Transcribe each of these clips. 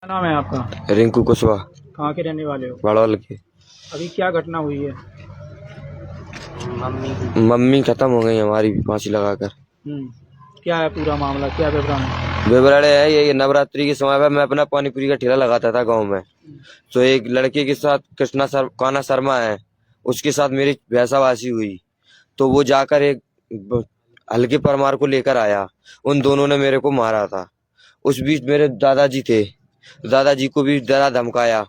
क्या नाम है आपका? रिंकू कुशवाहा। कहाँ के रहने वाले हो? बड़ौल के। अभी क्या घटना हुई है? मम्मी खत्म हो गई हमारी फांसी लगाकर। क्या है पूरा मामला, क्या विवरण है? विवरण है ये नवरात्रि के समय पर मैं अपना पानी पूरी का ठेला लगाता था गांव में। तो एक लड़के के साथ काना शर्मा है, उसके साथ मेरी भैंसावासी हुई। तो वो जाकर एक हल्के परमार को लेकर आया। उन दोनों ने मेरे को मारा था। उस बीच मेरे दादाजी थे, दादाजी को भी डरा धमकाया।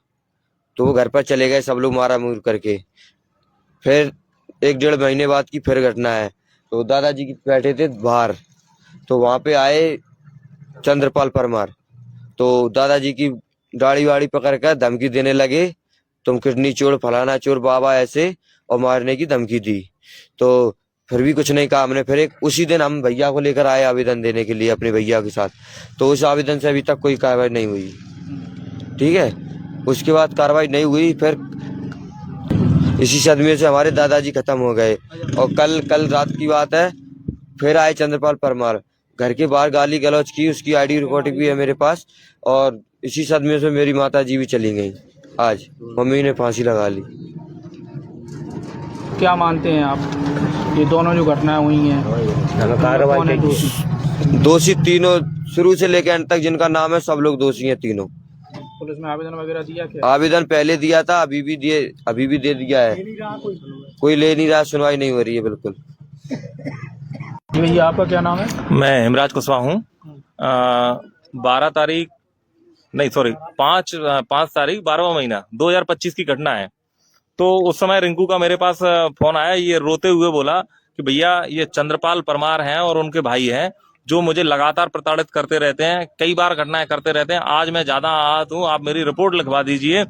तो वो घर पर चले गए, सब लोग मारा मूर करके। फिर 1-1.5 महीने बाद की फिर घटना है। तो दादाजी की बैठे थे बाहर, तो वहां पे आए चंद्रपाल परमार। तो दादाजी की दाढ़ी वाड़ी पकड़ कर धमकी देने लगे, तुम किडनी चोर फलाना चोर बाबा ऐसे, और मारने की धमकी दी। तो फिर भी कुछ नहीं कहा हमने। फिर एक उसी दिन हम भैया को लेकर आए आवेदन देने के लिए अपने भैया के साथ। तो उस आवेदन से अभी तक कोई कार्रवाई नहीं हुई। ठीक है, उसके बाद कार्रवाई नहीं हुई। फिर इसी सदमे से हमारे दादाजी खत्म हो गए। और कल रात की बात है, फिर आए चंद्रपाल परमार, घर के बाहर गाली गलौज की, उसकी आईडी रिकॉर्डिंग भी है मेरे पास। और इसी सदमे से मेरी माता जी भी चली गई। आज मम्मी ने फांसी लगा ली। क्या मानते हैं आप, ये दोनों जो घटनाएं हुई हैं, कौन है दोषी? दोषी तीनों, शुरू से लेकर अंत तक जिनका नाम है सब लोग दोषी हैं तीनों। पुलिस में आवेदन वगैरह दिया क्या? आवेदन पहले दिया था, अभी भी दे दिया है। कोई ले नहीं रहा, सुनवाई नहीं हो रही है बिल्कुल। जी भैया, आपका क्या नाम है? मैं हेमराज कुशवाहा हूँ। 5 तारीख 12वां महीना 2025 की घटना है। तो उस समय रिंकू का मेरे पास फोन आया। ये रोते हुए बोला कि भैया ये चंद्रपाल परमार हैं और उनके भाई हैं, जो मुझे लगातार प्रताड़ित करते रहते हैं, कई बार घटनाएं करते रहते हैं। आज मैं ज्यादा आहत हूँ, आप मेरी रिपोर्ट लिखवा दीजिए।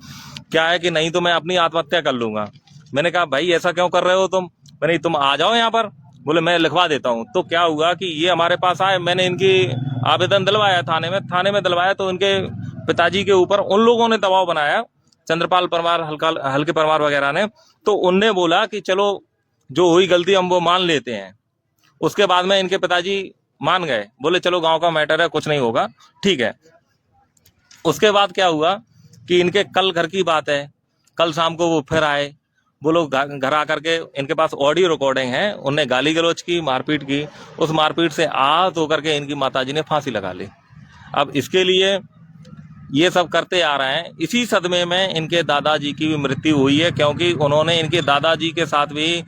क्या है कि नहीं तो मैं अपनी आत्महत्या कर लूंगा। मैंने कहा भाई ऐसा क्यों कर रहे हो तुम? मैंने तुम आ जाओ यहाँ पर। बोले मैं लिखवा देता हूँ। तो क्या हुआ कि ये हमारे पास आए, मैंने इनकी आवेदन दिलवाया थाने में दिलवाया। तो इनके पिताजी के ऊपर उन लोगों ने दबाव बनाया, चंद्रपाल परमार, हल्के परमार वगैरह ने। तो उनने बोला कि चलो जो हुई गलती हम वो मान लेते हैं। उसके बाद में इनके पिताजी मान गए, बोले चलो गांव का मैटर है, कुछ नहीं होगा, ठीक है। उसके बाद क्या हुआ कि इनके कल घर की बात है, कल शाम को वो फिर आए। वो लोग घर आकर के, इनके पास ऑडियो रिकॉर्डिंग है, उनने गाली गलौज की, मारपीट की। उस मारपीट से आहत होकर के इनकी माताजी ने फांसी लगा ली। अब इसके लिए ये सब करते आ रहे हैं। इसी सदमे में इनके दादाजी की भी मृत्यु हुई है, क्योंकि उन्होंने इनके दादाजी के साथ भी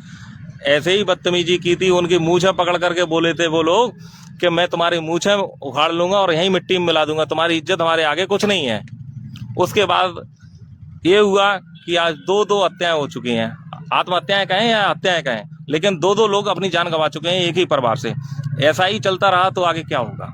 ऐसे ही बदतमीजी की थी। उनकी मूछें पकड़ करके बोले थे वो लोग कि मैं तुम्हारी मूछें उखाड़ लूंगा और यहीं मिट्टी में मिला दूंगा, तुम्हारी इज्जत हमारे आगे कुछ नहीं है। उसके बाद ये हुआ कि आज दो हत्याएं हो चुकी हैं। आत्महत्याएं कहें या हत्याएं कहें, लेकिन दो लोग अपनी जान गंवा चुके हैं एक ही परिवार से। ऐसा ही चलता रहा तो आगे क्या होगा।